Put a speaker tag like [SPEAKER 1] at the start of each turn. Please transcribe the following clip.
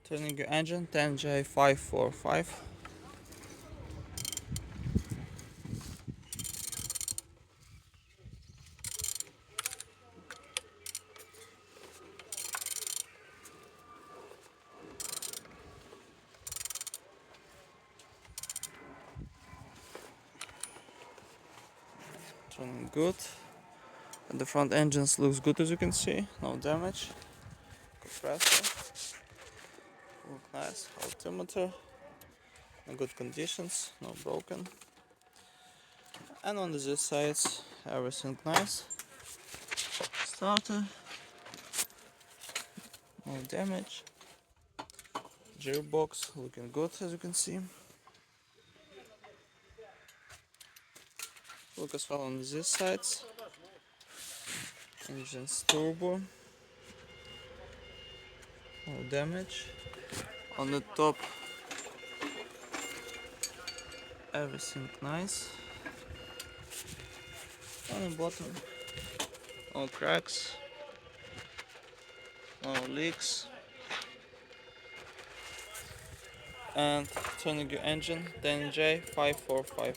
[SPEAKER 1] Turning your engine 10J545. Turning good. And the front engines looks good, as you can see, no damage. Compressor, look nice. Altimeter in good conditions, no broken. And on the Z sides, everything nice. Starter, no damage. Gearbox looking good, as you can see. Look as well on these sides. Engine's turbo, no damage. On the top, everything nice. On the bottom, no cracks, no leaks. And turning your engine 10J545.